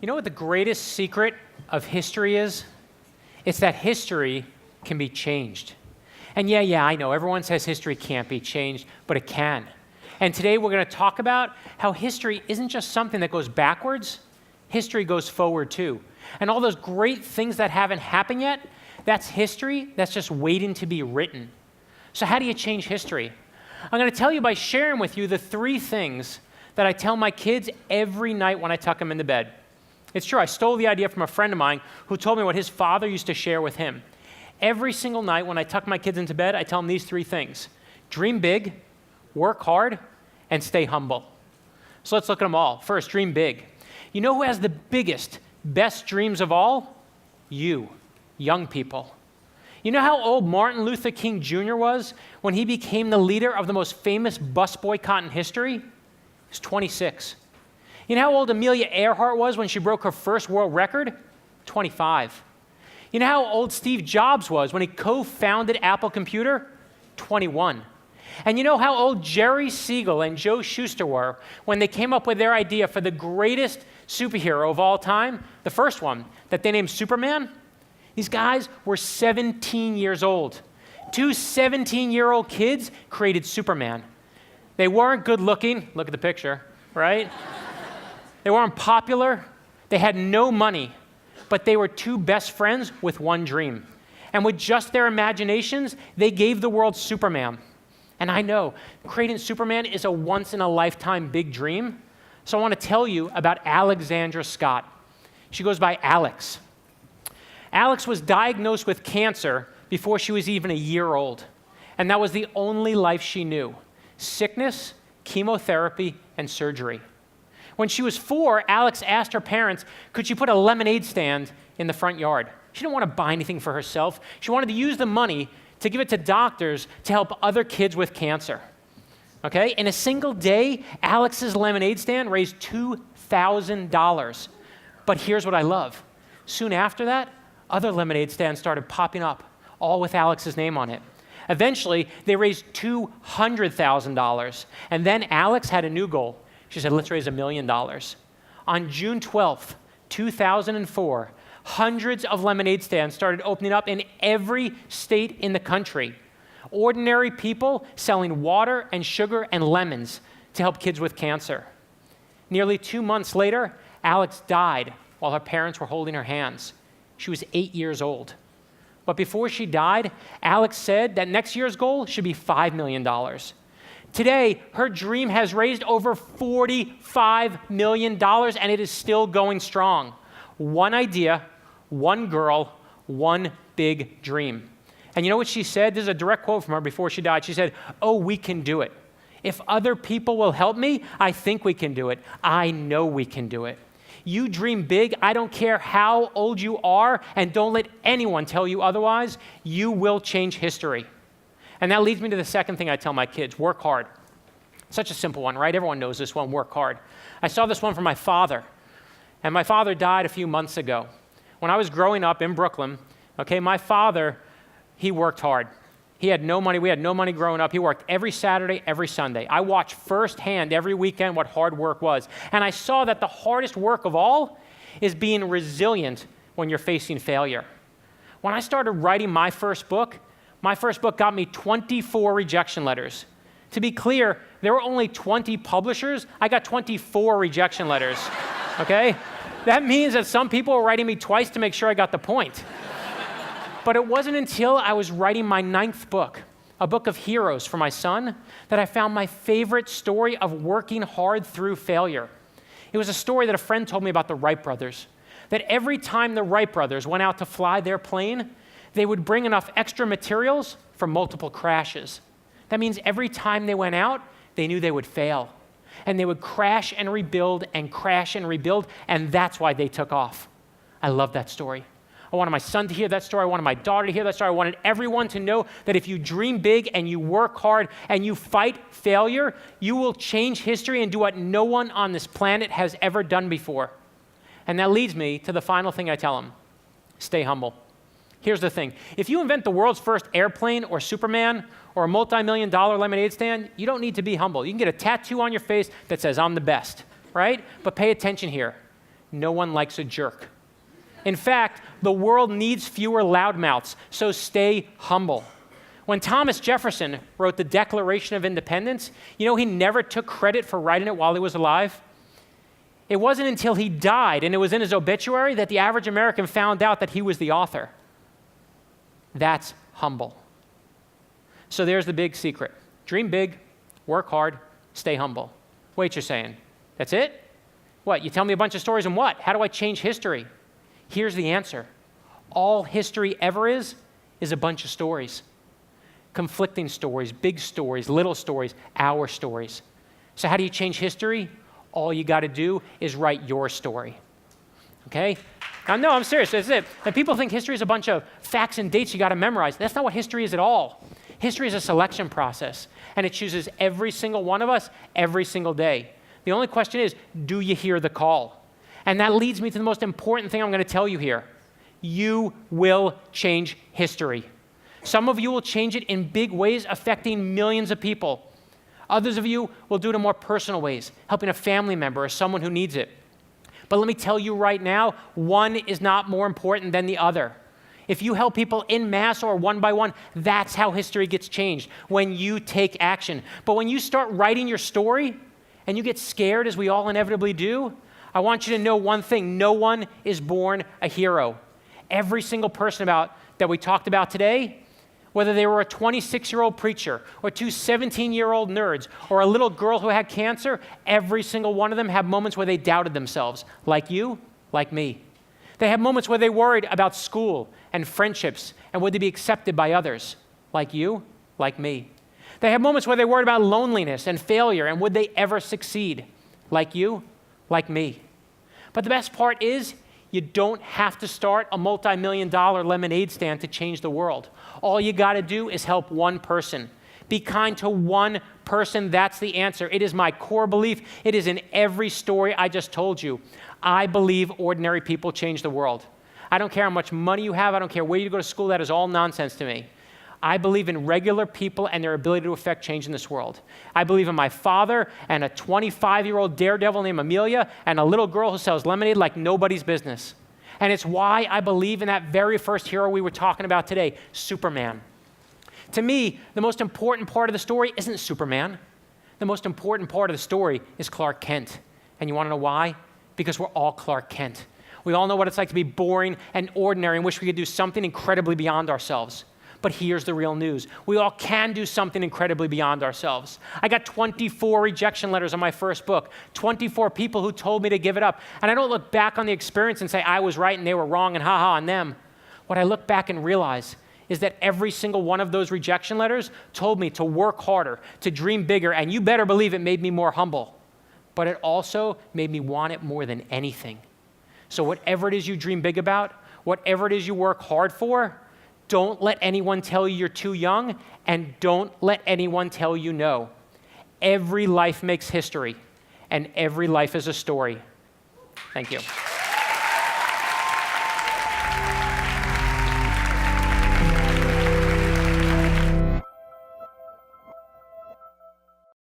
You know what the greatest secret of history is? It's that history can be changed. And yeah, I know, everyone says history can't be changed, but it can. And today we're going to talk about how history isn't just something that goes backwards, history goes forward too. And all those great things that haven't happened yet, that's history that's just waiting to be written. So how do you change history? I'm going to tell you by sharing with you the 3 things that I tell my kids every night when I tuck them into bed. It's true, I stole the idea from a friend of mine who told me what his father used to share with him. Every single night when I tuck my kids into bed, I tell them these 3 things. Dream big, work hard, and stay humble. So let's look at them all. First, dream big. You know who has the biggest, best dreams of all? You, young people. You know how old Martin Luther King Jr. was when he became the leader of the most famous bus boycott in history? He was 26. You know how old Amelia Earhart was when she broke her first world record? 25. You know how old Steve Jobs was when he co-founded Apple Computer? 21. And you know how old Jerry Siegel and Joe Shuster were when they came up with their idea for the greatest superhero of all time? The first one, that they named Superman? These guys were 17 years old. 2 17-year-old kids created Superman. They weren't good looking. Look at the picture, right? They weren't popular. They had no money. But they were 2 best friends with one dream. And with just their imaginations, they gave the world Superman. And I know, creating Superman is a once-in-a-lifetime big dream. So I want to tell you about Alexandra Scott. She goes by Alex. Alex was diagnosed with cancer before she was even a year old. And that was the only life she knew: sickness, chemotherapy, and surgery. When she was 4, Alex asked her parents, could she put a lemonade stand in the front yard? She didn't want to buy anything for herself. She wanted to use the money to give it to doctors to help other kids with cancer. Okay? In a single day, Alex's lemonade stand raised $2,000. But here's what I love. Soon after that, other lemonade stands started popping up, all with Alex's name on it. Eventually, they raised $200,000. And then Alex had a new goal. She said, let's raise $1 million. On June 12th, 2004, hundreds of lemonade stands started opening up in every state in the country. Ordinary people selling water and sugar and lemons to help kids with cancer. Nearly 2 months later, Alex died while her parents were holding her hands. She was 8 years old. But before she died, Alex said that next year's goal should be $5 million. Today, her dream has raised over $45 million, and it is still going strong. One idea, one girl, one big dream. And you know what she said? This is a direct quote from her before she died. She said, "Oh, we can do it. If other people will help me, I think we can do it. I know we can do it." You dream big. I don't care how old you are, and don't let anyone tell you otherwise. You will change history. And that leads me to the second thing I tell my kids: work hard. Such a simple one, right? Everyone knows this one, work hard. I saw this one from my father. And my father died a few months ago. When I was growing up in Brooklyn, okay, my father, he worked hard. He had no money. We had no money growing up. He worked every Saturday, every Sunday. I watched firsthand every weekend what hard work was. And I saw that the hardest work of all is being resilient when you're facing failure. When I started writing my first book got me 24 rejection letters. To be clear, there were only 20 publishers. I got 24 rejection letters, okay? That means that some people were writing me twice to make sure I got the point. But it wasn't until I was writing my 9th book, a book of heroes for my son, that I found my favorite story of working hard through failure. It was a story that a friend told me about the Wright brothers, that every time the Wright brothers went out to fly their plane, they would bring enough extra materials for multiple crashes. That means every time they went out, they knew they would fail. And they would crash and rebuild, and that's why they took off. I love that story. I wanted my son to hear that story. I wanted my daughter to hear that story. I wanted everyone to know that if you dream big and you work hard and you fight failure, you will change history and do what no one on this planet has ever done before. And that leads me to the final thing I tell them: stay humble. Here's the thing. If you invent the world's first airplane or Superman or a multi-million-dollar lemonade stand, you don't need to be humble. You can get a tattoo on your face that says, "I'm the best," right? But pay attention here. no one likes a jerk. In fact, the world needs fewer loudmouths, so stay humble. When Thomas Jefferson wrote the Declaration of Independence, you know he never took credit for writing it while he was alive? It wasn't until he died and it was in his obituary that the average American found out that he was the author. That's humble. So there's the big secret. Dream big, work hard, stay humble. Wait, you're saying, that's it? What, you tell me a bunch of stories and what? How do I change history? Here's the answer. All history ever is a bunch of stories. Conflicting stories, big stories, little stories, our stories. So how do you change history? All you got to do is write your story. Okay? Now, no, I'm serious. That's it. And people think history is a bunch of facts and dates you got to memorize. That's not what history is at all. History is a selection process, and it chooses every single one of us every single day. The only question is, do you hear the call? And that leads me to the most important thing I'm going to tell you here. You will change history. Some of you will change it in big ways, affecting millions of people. Others of you will do it in more personal ways, helping a family member or someone who needs it. But let me tell you right now, one is not more important than the other. If you help people in mass or one by one, that's how history gets changed, when you take action. But when you start writing your story and you get scared, as we all inevitably do, I want you to know one thing. No one is born a hero. Every single person that we talked about today, whether they were a 26-year-old preacher or two 17-year-old nerds or a little girl who had cancer, every single one of them had moments where they doubted themselves, like you, like me. They had moments where they worried about school and friendships and would they be accepted by others, like you, like me. They had moments where they worried about loneliness and failure and would they ever succeed, like you, like me. But the best part is, you don't have to start a multi-million-dollar lemonade stand to change the world. All you got to do is help one person. Be kind to one person. That's the answer. It is my core belief. It is in every story I just told you. I believe ordinary people change the world. I don't care how much money you have. I don't care where you go to school. That is all nonsense to me. I believe in regular people and their ability to affect change in this world. I believe in my father and a 25-year-old daredevil named Amelia and a little girl who sells lemonade like nobody's business. And it's why I believe in that very first hero we were talking about today, Superman. To me, the most important part of the story isn't Superman. The most important part of the story is Clark Kent. And you want to know why? Because we're all Clark Kent. We all know what it's like to be boring and ordinary and wish we could do something incredibly beyond ourselves. But here's the real news. We all can do something incredibly beyond ourselves. I got 24 rejection letters on my first book, 24 people who told me to give it up. And I don't look back on the experience and say I was right and they were wrong and ha-ha on them. What I look back and realize is that every single one of those rejection letters told me to work harder, to dream bigger, and you better believe it made me more humble. But it also made me want it more than anything. So whatever it is you dream big about, whatever it is you work hard for, don't let anyone tell you you're too young, and don't let anyone tell you no. Every life makes history, and every life is a story. Thank you.